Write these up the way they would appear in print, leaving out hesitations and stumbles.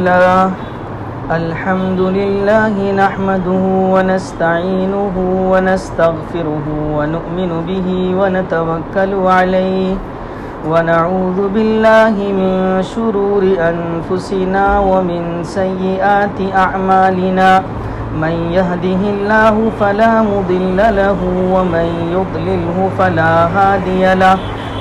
لله الحمد لله نحمده ونستعينه ونستغفره ونؤمن به ونتوكل عليه ونعوذ بالله من شرور أنفسنا ومن سيئات أعمالنا من يهده الله فلا مضل له ومن يضلله فلا هادي له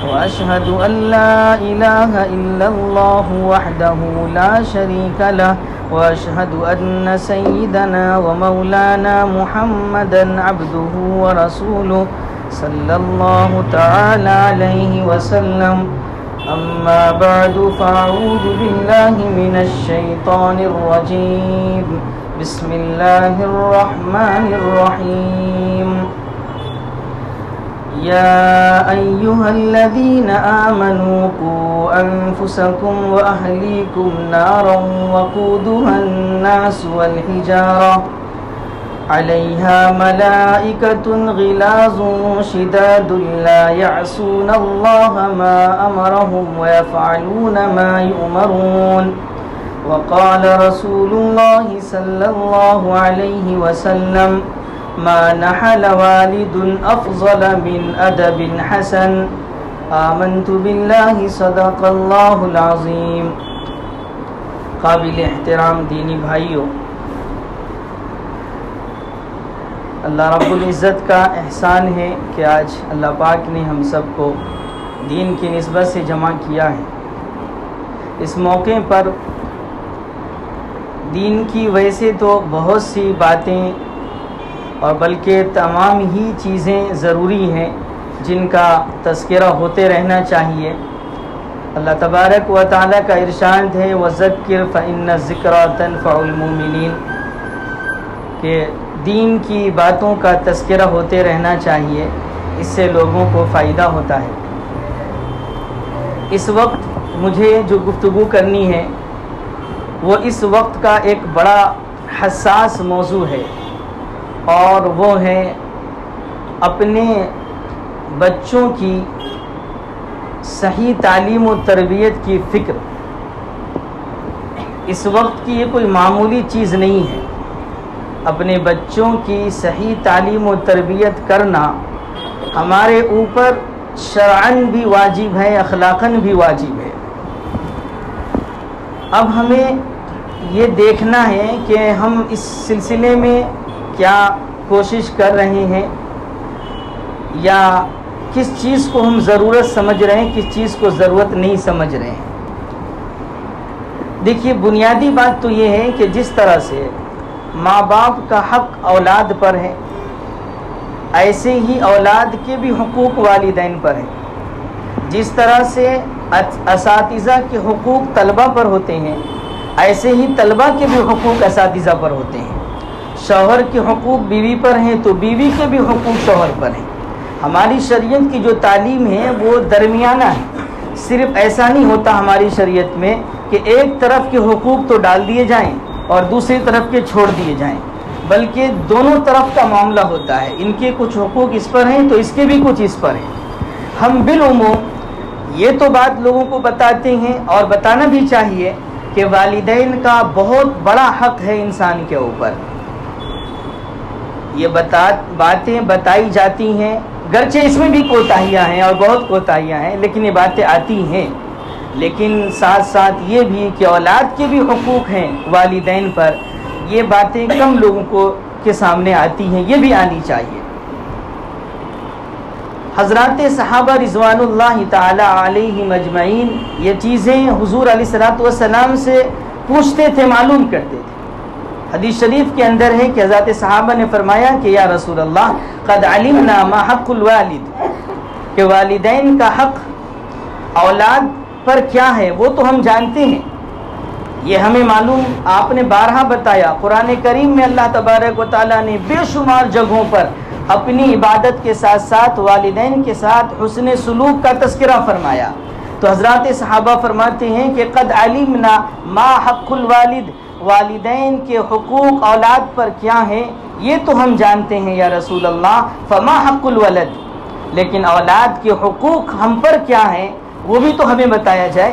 وأشهد أن لا إله إلا الله وحده لا شريك له وأشهد أن سيدنا ومولانا محمدا عبده ورسوله صلى الله تعالى عليه وسلم أما بعد فأعوذ بالله من الشيطان الرجيم بسم الله الرحمن الرحيم يا أيها الذين آمنوا قوا أنفسكم وأهليكم نارا وقودها الناس والحجارة عليها ملائكة غلاظ شداد لا يعصون الله ما أمرهم ويفعلون ما يؤمرون وقال رسول الله صلى الله عليه وسلم ما نحل والد أفضل من أدب حسن آمنت بالله صدق الله العظيم. قابل احترام دینی بھائیوں، اللہ رب العزت کا احسان ہے کہ آج اللہ پاک نے ہم سب کو دین کی نسبت سے جمع کیا ہے. اس موقع پر دین کی ویسے تو بہت سی باتیں اور بلکہ تمام ہی چیزیں ضروری ہیں جن کا تذکرہ ہوتے رہنا چاہیے. اللہ تبارک و تعالیٰ کا ارشاد ہے وَذَكِّرْ فَإِنَّ الذِّكْرَىٰ تَنفَعُ الْمُؤْمِنِينَ کہ دین کی باتوں کا تذکرہ ہوتے رہنا چاہیے، اس سے لوگوں کو فائدہ ہوتا ہے. اس وقت مجھے جو گفتگو کرنی ہے وہ اس وقت کا ایک بڑا حساس موضوع ہے، اور وہ ہے اپنے بچوں کی صحیح تعلیم و تربیت کی فکر. اس وقت کی یہ کوئی معمولی چیز نہیں ہے. اپنے بچوں کی صحیح تعلیم و تربیت کرنا ہمارے اوپر شرعاً بھی واجب ہے، اخلاقاً بھی واجب ہے. اب ہمیں یہ دیکھنا ہے کہ ہم اس سلسلے میں کیا کوشش کر رہے ہیں، یا کس چیز کو ہم ضرورت سمجھ رہے ہیں، کس چیز کو ضرورت نہیں سمجھ رہے ہیں. دیکھیے، بنیادی بات تو یہ ہے کہ جس طرح سے ماں باپ کا حق اولاد پر ہے، ایسے ہی اولاد کے بھی حقوق والدین پر ہیں. جس طرح سے اساتذہ کے حقوق طلبہ پر ہوتے ہیں، ایسے ہی طلبہ کے بھی حقوق اساتذہ پر ہوتے ہیں. شوہر کے حقوق بیوی پر ہیں تو بیوی کے بھی حقوق شوہر پر ہیں. ہماری شریعت کی جو تعلیم ہے وہ درمیانہ ہے. صرف ایسا نہیں ہوتا ہماری شریعت میں کہ ایک طرف کے حقوق تو ڈال دیے جائیں اور دوسری طرف کے چھوڑ دیے جائیں، بلکہ دونوں طرف کا معاملہ ہوتا ہے. ان کے کچھ حقوق اس پر ہیں تو اس کے بھی کچھ اس پر ہیں. ہم بالعموم یہ تو بات لوگوں کو بتاتے ہیں اور بتانا بھی چاہیے کہ والدین کا بہت بڑا حق ہے انسان کے اوپر. یہ باتیں بتائی جاتی ہیں، گرچہ اس میں بھی کوتاہیاں ہیں اور بہت کوتاہیاں ہیں، لیکن یہ باتیں آتی ہیں. لیکن ساتھ ساتھ یہ بھی کہ اولاد کے بھی حقوق ہیں والدین پر. یہ باتیں کم لوگوں کے سامنے آتی ہیں، یہ بھی آنی چاہیے. حضرات صحابہ رضوان اللہ تعالی علیہم اجمعین یہ چیزیں حضور علیہ الصلوۃ والسلام سے پوچھتے تھے، معلوم کرتے تھے. حدیث شریف کے اندر ہے کہ حضرات صحابہ نے فرمایا کہ یا رسول اللہ قد علمنا ما حق الوالد، کہ والدین کا حق اولاد پر کیا ہے وہ تو ہم جانتے ہیں، یہ ہمیں معلوم. آپ نے بارہا بتایا. قرآن کریم میں اللہ تبارک و تعالیٰ نے بے شمار جگہوں پر اپنی عبادت کے ساتھ ساتھ والدین کے ساتھ حسن سلوک کا تذکرہ فرمایا. تو حضرات صحابہ فرماتے ہیں کہ قد علمنا ما حق الوالد، والدین کے حقوق اولاد پر کیا ہیں یہ تو ہم جانتے ہیں یا رسول اللہ. فما حق الولد، لیکن اولاد کے حقوق ہم پر کیا ہیں وہ بھی تو ہمیں بتایا جائے.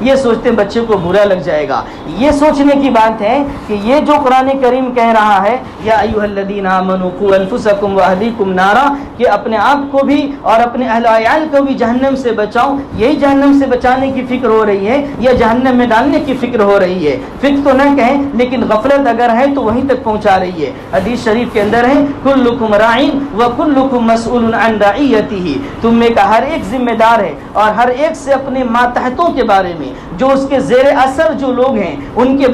یہ سوچتے بچے کو برا لگ جائے گا۔ یہ سوچنے کی بات ہے کہ یہ جو قرآن کریم کہہ رہا ہے یا ایھا الذین آمنوا قوا انفسکم واہلیکم نارا، کہ اپنے آپ کو بھی اور اپنے اہل و عیال کو بھی جہنم سے بچاؤ، یہی جہنم سے بچانے کی فکر ہو رہی ہے یا جہنم میں ڈالنے کی فکر ہو رہی ہے؟ فکر تو نہ کہیں لیکن غفلت اگر ہے تو وہیں تک پہنچا رہی ہے۔ حدیث شریف کے اندر ہے کلکم راعٍ وکلکم مسئول عن رعیتہ، تم میں کا ہر ایک ذمہ دار ہے اور ہر ایک سے اپنے ماتحتوں کے بارے میں، جو اس کے زیر اثر جو لوگ ہیں ان کے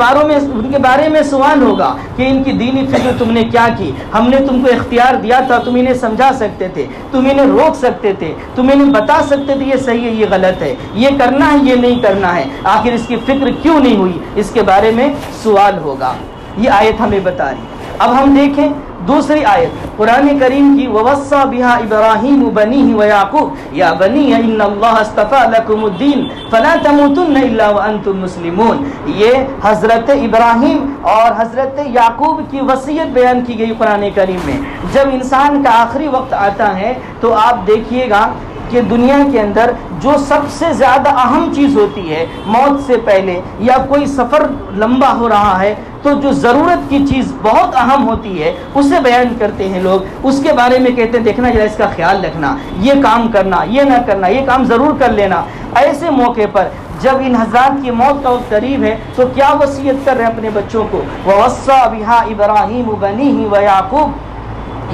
بارے میں سوال ہوگا کہ ان کی دینی فکر تم نے کیا کی، ہم نے تم کو اختیار دیا تھا، تم انہیں سمجھا سکتے تھے، تم انہیں روک سکتے تھے، تم انہیں بتا سکتے تھے یہ صحیح ہے یہ غلط ہے، یہ کرنا ہے یہ نہیں کرنا ہے، آخر اس کی فکر کیوں نہیں ہوئی؟ اس کے بارے میں سوال ہوگا۔ یہ آیت ہمیں بتا رہی۔ اب ہم دیکھیں دوسری آیت قرآن کریم کی، وَوَصَّى بِهَا إِبْرَاهِيمُ بَنِيهِ وَيَعْقُوبُ يَا بَنِيَّ إِنَّ اللَّهَ اصْطَفَىٰ لَكُمُ الدِّينَ فَلَا تَمُوتُنَّ إِلَّا وَأَنْتُمْ مُسْلِمُونَ۔ یہ حضرت ابراہیم اور حضرت یعقوب کی وصیت بیان کی گئی قرآن کریم میں۔ جب انسان کا آخری وقت آتا ہے تو آپ دیکھیے گا کہ دنیا کے اندر جو سب سے زیادہ اہم چیز ہوتی ہے موت سے پہلے، یا کوئی سفر لمبا ہو رہا ہے تو جو ضرورت کی چیز بہت اہم ہوتی ہے اسے بیان کرتے ہیں لوگ، اس کے بارے میں کہتے ہیں دیکھنا ذرا اس کا خیال رکھنا، یہ کام کرنا، یہ نہ کرنا، یہ کام ضرور کر لینا۔ ایسے موقع پر جب ان حضرات کی موت کا وقت قریب ہے تو کیا وصیت کر رہے ہیں اپنے بچوں کو؟ وَوَصَّى بِهَا إِبْرَاهِيمُ بَنِيهِ وَيَعْقُوبُ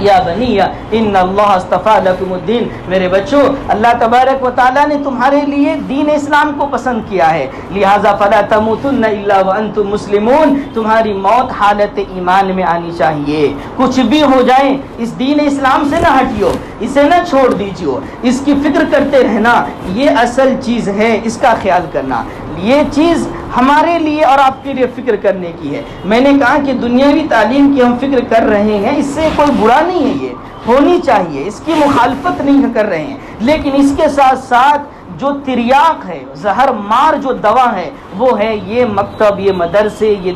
یا بنی ان اللہ اصطفیٰ لکم الدین، میرے بچوں اللہ تبارک و تعالیٰ نے تمہارے لیے دین اسلام کو پسند کیا ہے، لہذا فلا تموتن الا وانتم مسلمون، تمہاری موت حالت ایمان میں آنی چاہیے۔ کچھ بھی ہو جائے اس دین اسلام سے نہ ہٹیو، اسے نہ چھوڑ دیجیو، اس کی فکر کرتے رہنا، یہ اصل چیز ہے، اس کا خیال کرنا۔ یہ چیز ہمارے لیے اور آپ کے لیے فکر کرنے کی ہے۔ میں نے کہا کہ دنیاوی تعلیم کی ہم فکر کر رہے ہیں، اس سے کوئی برا نہیں ہے، یہ ہونی چاہیے، اس کی مخالفت نہیں کر رہے ہیں، لیکن اس کے ساتھ ساتھ جو تریاق ہے، زہر مار جو دوا ہے وہ ہے یہ مکتب، یہ مدرسے، یہ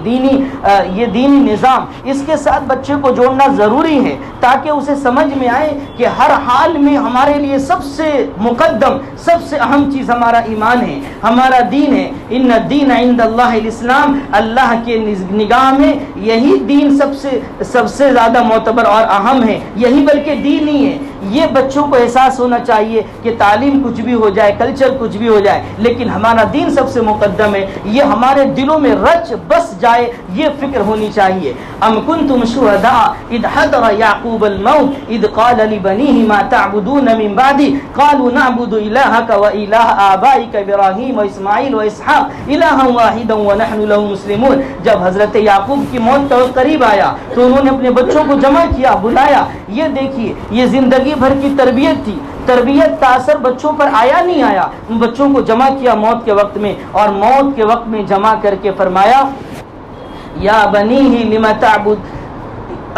دینی نظام، اس کے ساتھ بچے کو جوڑنا ضروری ہے تاکہ اسے سمجھ میں آئے کہ ہر حال میں ہمارے لیے سب سے مقدم، سب سے اہم چیز ہمارا ایمان ہے، ہمارا دین ہے۔ ان الدین عند اللہ الاسلام، اللہ کے نگاہ میں یہی دین سب سے زیادہ معتبر اور اہم ہے، یہی بلکہ دین ہی ہے۔ یہ بچوں کو احساس ہونا چاہیے کہ تعلیم کچھ بھی ہو جائے، کلچر کچھ بھی ہو جائے، لیکن ہمارا دین سب سے مقدم ہے، یہ ہمارے دلوں میں رچ بس جائے، یہ فکر ہونی چاہیے۔ ام کنتم شہداء اذ حضر یعقوب الموت اذ قال لبنیہ ما تعبدون من بعدی قالوا نعبد الہک و الہ آبائک ابراہیم و اسماعیل و اسحاق الہا واحدا ونحن له مسلمون۔ جب حضرت یعقوب کی موت کا قریب آیا تو انہوں نے اپنے بچوں کو جمع کیا، بلایا۔ یہ دیکھیے یہ زندگی بھر کی تربیت تھی، تربیت کا اثر بچوں پر آیا نہیں آیا، ان بچوں کو جمع کیا موت کے وقت میں، اور موت کے وقت میں جمع کر کے فرمایا یا بنیہ لم تعبد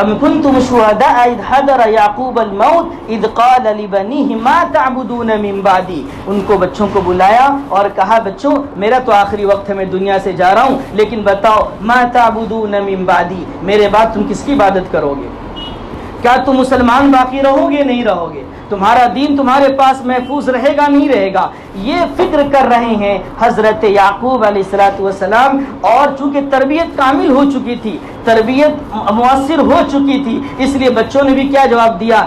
ام کنتم شہداء اذ حضر یعقوب الموت اذ قال لبنیہ ما تعبدون من بعدی۔ ان کو بچوں کو بلایا اور کہا بچوں میرا تو آخری وقت ہے، میں دنیا سے جا رہا ہوں، لیکن بتاؤ ما تعبدون من بعدی، میرے بعد تم کس کی عبادت کرو گے؟ کیا تم مسلمان باقی رہو گے؟ نہیں رہو گے؟ تمہارا دین تمہارے پاس محفوظ رہے گا نہیں رہے گا؟ یہ فکر کر رہے ہیں حضرت یعقوب علیہ السلام، اور چونکہ تربیت کامل ہو چکی تھی، تربیت مؤثر ہو چکی تھی، اس لیے بچوں نے بھی کیا جواب دیا؟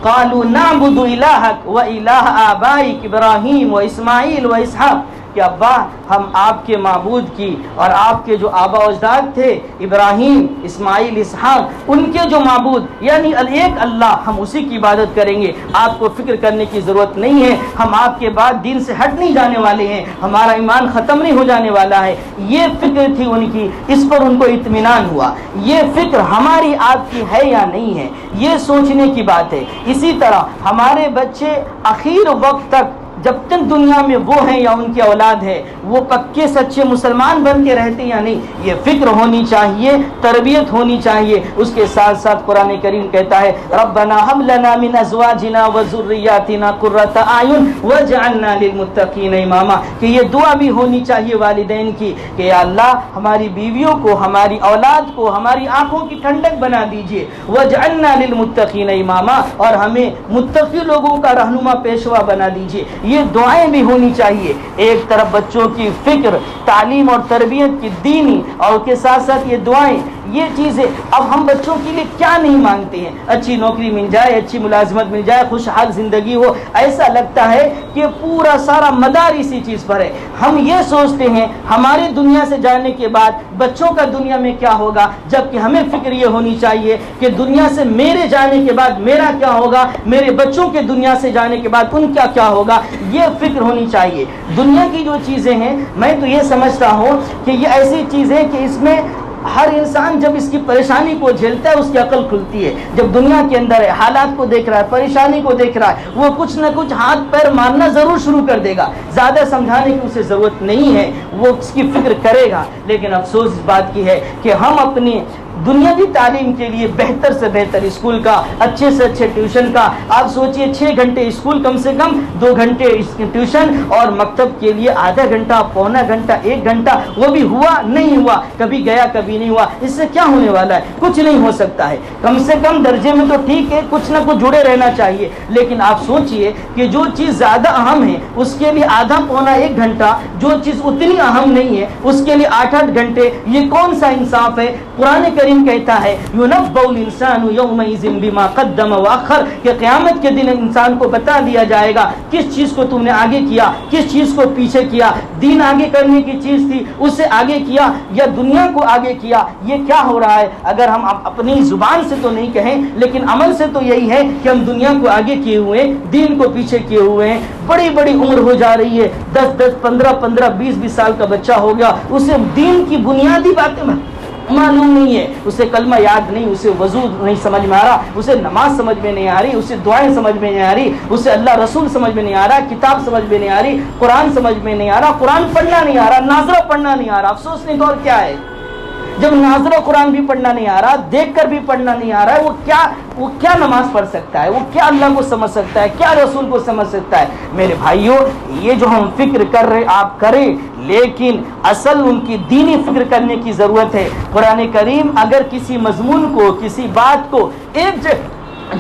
قالوا نعبد الہک و الہ آبائک ابراہیم و اسماعیل و اسحاق، کہ ابا ہم آپ کے معبود کی اور آپ کے جو آبا و اجداد تھے ابراہیم، اسماعیل، اسحاق، ان کے جو معبود یعنی ایک اللہ، ہم اسی کی عبادت کریں گے، آپ کو فکر کرنے کی ضرورت نہیں ہے، ہم آپ کے بعد دین سے ہٹ نہیں جانے والے ہیں، ہمارا ایمان ختم نہیں ہو جانے والا ہے۔ یہ فکر تھی ان کی، اس پر ان کو اطمینان ہوا۔ یہ فکر ہماری آپ کی ہے یا نہیں ہے، یہ سوچنے کی بات ہے۔ اسی طرح ہمارے بچے آخر وقت تک جب تک دنیا میں وہ ہیں یا ان کی اولاد ہے وہ پکے سچے مسلمان بن کے رہتے یا نہیں، یہ فکر ہونی چاہیے، تربیت ہونی چاہیے۔ اس کے ساتھ ساتھ قرآن کریم کہتا ہے ربنا هب لنا من ازواجنا وذرياتنا قرة اعین واجعلنا للمتقین اماما، کہ یہ دعا بھی ہونی چاہیے والدین کی کہ یا اللہ ہماری بیویوں کو، ہماری اولاد کو ہماری آنکھوں کی ٹھنڈک بنا دیجئے، واجعلنا للمتقین اماما، اور ہمیں متقی لوگوں کا رہنما پیشوا بنا دیجئے۔ یہ دعائیں بھی ہونی چاہیے۔ ایک طرف بچوں کی فکر، تعلیم اور تربیت کی دینی، اور کے ساتھ ساتھ یہ دعائیں، یہ چیزیں۔ اب ہم بچوں کے لیے کیا نہیں مانگتے ہیں؟ اچھی نوکری مل جائے، اچھی ملازمت مل جائے، خوشحال زندگی ہو، ایسا لگتا ہے کہ پورا سارا مدار اسی چیز پر ہے۔ ہم یہ سوچتے ہیں ہماری دنیا سے جانے کے بعد بچوں کا دنیا میں کیا ہوگا، جبکہ ہمیں فکر یہ ہونی چاہیے کہ دنیا سے میرے جانے کے بعد میرا کیا ہوگا، میرے بچوں کے دنیا سے جانے کے بعد ان کا کیا ہوگا، یہ فکر ہونی چاہیے۔ دنیا کی جو چیزیں ہیں، میں تو یہ سمجھتا ہوں کہ یہ ایسی چیزیں کہ اس میں ہر انسان جب اس کی پریشانی کو جھیلتا ہے اس کی عقل کھلتی ہے۔ جب دنیا کے اندر ہے، حالات کو دیکھ رہا ہے، پریشانی کو دیکھ رہا ہے، وہ کچھ نہ کچھ ہاتھ پیر مارنا ضرور شروع کر دے گا۔ زیادہ سمجھانے کی اسے ضرورت نہیں ہے، وہ اس کی فکر کرے گا۔ لیکن افسوس اس بات کی ہے کہ ہم اپنی دنیاوی تعلیم کے لیے بہتر سے بہتر اسکول کا، اچھے سے اچھے ٹیوشن کا، آپ سوچئے 6 گھنٹے اسکول، کم سے کم 2 گھنٹے ٹیوشن، اور مکتب کے لیے آدھا گھنٹہ، پونا گھنٹہ، 1 گھنٹہ، وہ بھی ہوا نہیں ہوا، کبھی گیا کبھی نہیں ہوا۔ اس سے کیا ہونے والا ہے؟ کچھ نہیں ہو سکتا ہے۔ کم سے کم درجے میں تو ٹھیک ہے، کچھ نہ کچھ جڑے رہنا چاہیے، لیکن آپ سوچئے کہ جو چیز زیادہ اہم ہے اس کے لیے آدھا پونا 1 گھنٹہ، جو چیز اتنی اہم نہیں ہے اس کے لیے 8-8 گھنٹے، یہ کون سا انصاف ہے؟ قرآن کریم کہتا ہے یُنَبَّأُ الْإِنسَانُ يَوْمَئِذٍ بِمَا قَدَّمَ وَأَخَّرَ، کہ قیامت کے دن انسان کو بتا دیا جائے گا کس چیز کو تم نے آگے کیا، کس چیز کو پیچھے کیا۔ دین آگے کرنے کی چیز تھی، اسے آگے کیا یا دنیا کو آگے کیا، یہ کیا ہو رہا ہے؟ اگر ہم اپنی زبان سے تو نہیں کہیں لیکن عمل سے تو یہی ہے کہ ہم دنیا کو آگے کیے ہوئے ہیں، دین کو پیچھے کیے ہوئے ہیں۔ بڑی بڑی عمر ہو جا رہی ہے، 10-10 15-15 20-20 سال کا بچہ ہو گیا، اسے دین کی بنیادی باتیں معلوم نہیں ہے، اسے کلمہ یاد نہیں، اسے وضو نہیں سمجھ میں آ رہا، اسے نماز سمجھ میں نہیں آ رہی، اسے دعائیں سمجھ میں نہیں آ رہی، اسے اللہ رسول سمجھ میں نہیں آ رہا، کتاب سمجھ میں نہیں آ رہی، قرآن سمجھ میں نہیں آ رہا، قرآن پڑھنا نہیں آ رہا، ناظرہ پڑھنا نہیں آ رہا۔ افسوس نہیں دور کیا ہے؟ جب ناظرہ قرآن بھی پڑھنا نہیں آ رہا، دیکھ کر بھی پڑھنا نہیں آ رہا ہے، وہ کیا نماز پڑھ سکتا ہے؟ وہ کیا اللہ کو سمجھ سکتا ہے؟ کیا رسول کو سمجھ سکتا ہے؟ میرے بھائیوں، یہ جو ہم فکر کر رہے آپ کریں، لیکن اصل ان کی دینی فکر کرنے کی ضرورت ہے۔ قرآن کریم اگر کسی مضمون کو، کسی بات کو ایک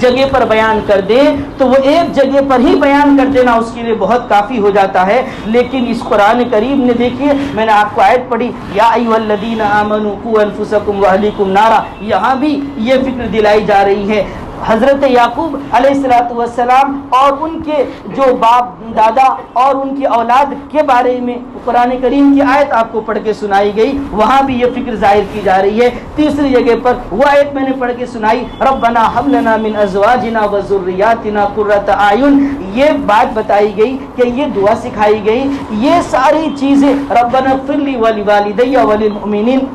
جگہ پر بیان کر دے تو وہ ایک جگہ پر ہی بیان کر دینا اس کے لیے بہت کافی ہو جاتا ہے۔ لیکن اس قرآن کریم نے، دیکھیے میں نے آپ کو آیت پڑھی، یا ایھا الذین آمنوا قوا انفسکم واہلیکم نارا، یہاں بھی یہ فکر دلائی جا رہی ہے۔ حضرت یعقوب علیہ السلام اور ان کے جو باپ دادا اور ان کی اولاد کے بارے میں قرآن کریم کی آیت آپ کو پڑھ کے سنائی گئی، وہاں بھی یہ فکر ظاہر کی جا رہی ہے۔ تیسری جگہ پر وہ آیت میں نے پڑھ کے سنائی، ربنا ھب لنا من ازواجنا وذریاتنا قرۃ اعین، یہ بات بتائی گئی کہ یہ دعا سکھائی گئی، یہ ساری چیزیں ربنا اغفر لی ولوالدی وللمؤمنین،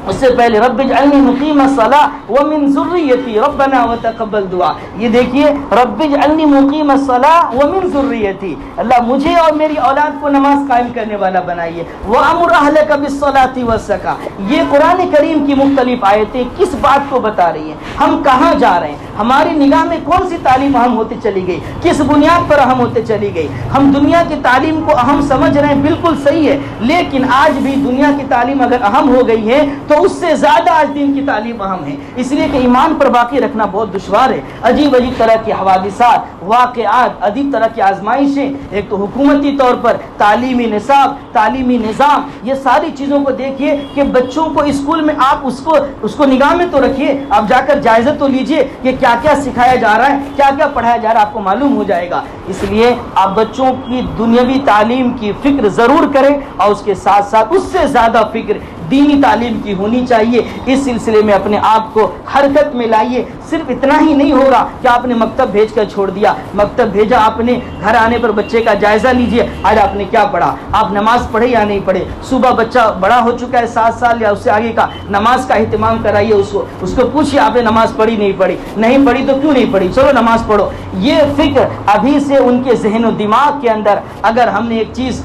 اس سے پہلے رب اجعلنی مقیم الصلاۃ ومن ذریتی ربنا وتقبل دعا۔ یہ دیکھیے رب اجعلنی مقیم الصلاۃ ومن ذریتی، اللہ مجھے اور میری اولاد کو نماز قائم کرنے والا بنائیے۔ وامر اہلک بالصلاۃ والزکاۃ، یہ قرآن کریم کی مختلف آیتیں کس بات کو بتا رہی ہیں؟ ہم کہاں جا رہے ہیں؟ ہماری نگاہ میں کون سی تعلیم اہم ہوتی چلی گئی؟ کس بنیاد پر اہم ہوتے چلی گئی؟ ہم دنیا کی تعلیم کو اہم سمجھ رہے ہیں، بالکل صحیح ہے، لیکن آج بھی دنیا کی تعلیم اگر اہم ہو گئی ہے تو اس سے زیادہ آج دین کی تعلیم اہم ہے، اس لیے کہ ایمان پر باقی رکھنا بہت دشوار ہے۔ عجیب عجیب طرح کے حوادثات، واقعات، عجیب طرح کی آزمائشیں، ایک تو حکومتی طور پر تعلیمی نصاب، تعلیمی نظام، یہ ساری چیزوں کو دیکھیے کہ بچوں کو اسکول میں آپ اس کو نگاہ میں تو رکھیے، آپ جا کر جائزہ تو لیجئے کہ کیا کیا سکھایا جا رہا ہے، کیا کیا پڑھایا جا رہا ہے، آپ کو معلوم ہو جائے گا۔ اس لیے آپ بچوں کی دنیاوی تعلیم کی فکر ضرور کریں، اور اس کے ساتھ ساتھ اس سے زیادہ فکر دینی تعلیم کی ہونی چاہیے۔ اس سلسلے میں اپنے آپ کو حرکت میں لائیے۔ صرف اتنا ہی نہیں ہوگا کہ آپ نے مکتب بھیج کر چھوڑ دیا، مکتب بھیجا آپ نے، گھر آنے پر بچے کا جائزہ لیجئے، آج آپ نے کیا پڑھا، آپ نماز پڑھے یا نہیں پڑھے۔ صبح بچہ بڑا ہو چکا ہے 7 سال یا اس سے آگے کا، نماز کا اہتمام کرائیے، اس کو پوچھیے آپ نے نماز پڑھی نہیں پڑھی، نہیں پڑھی تو کیوں نہیں پڑھی، چلو نماز پڑھو۔ یہ فکر ابھی سے ان کے ذہن و دماغ کے اندر اگر ہم نے ایک چیز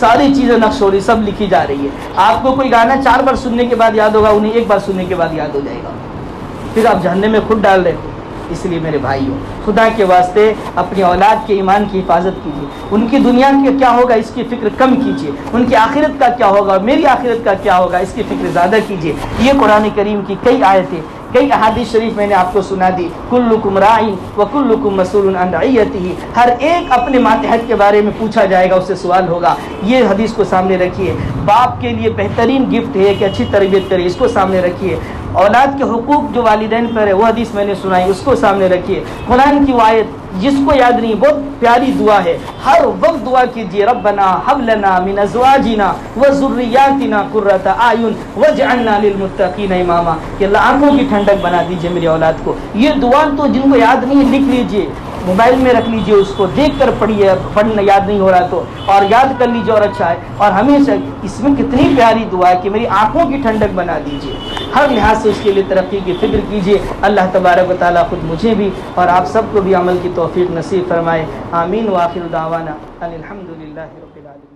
ساری چیزیں نقش ہو رہی، سب لکھی جا رہی ہے۔ آپ کو کوئی گانا 4 بار سننے کے بعد یاد ہوگا، انہیں 1 بار سننے کے بعد یاد ہو جائے گا، پھر آپ جہنم میں خود ڈال رہے ہو۔ اس لیے میرے بھائیوں، خدا کے واسطے اپنی اولاد کے ایمان کی حفاظت کیجیے، ان کی دنیا کا کیا ہوگا اس کی فکر کم کیجیے، ان کی آخرت کا کیا ہوگا، میری آخرت کا کیا ہوگا اس کی فکر زیادہ کیجیے۔ یہ قرآن کریم کی کئی آیتیں، کئی احادیث شریف میں نے آپ کو سنا دی۔ کلکم راعٍ وکلکم مسئول عن رعیتہ، ہر ایک اپنے ماتحت کے بارے میں پوچھا جائے گا، اس سے سوال ہوگا۔ یہ حدیث کو سامنے رکھیے۔ باپ کے لیے بہترین گفٹ ہے کہ اچھی تربیت کرے، اس کو سامنے رکھیے۔ اولاد کے حقوق جو والدین پر ہے وہ حدیث میں نے سنائی، اس کو سامنے رکھیے۔ قرآن کی وہ آیت جس کو یاد نہیں، بہت پیاری دعا ہے، ہر وقت دعا کیجیے، ربنا ہب لنا من ازواجنا وذریاتنا قرۃ اعین واجعلنا للمتقین اماما، کہ اللہ آنکھوں کی ٹھنڈک بنا دیجیے میری اولاد کو۔ یہ دعا تو جن کو یاد نہیں ہے لکھ لیجیے، موبائل میں رکھ لیجیے، اس کو دیکھ کر پڑھیے، پڑھنا یاد نہیں ہو رہا تو، اور یاد کر لیجیے اور اچھا ہے۔ اور ہمیشہ اس میں کتنی پیاری دعا ہے کہ میری آنکھوں کی ٹھنڈک بنا دیجیے، ہر لحاظ سے اس کے لیے ترقی کی فکر کیجیے۔ اللہ تبارک و تعالیٰ خود مجھے بھی اور آپ سب کو بھی عمل کی توفیق نصیب فرمائے، آمین۔ وآخر دعوانا ان الحمد للہ رب العالمین۔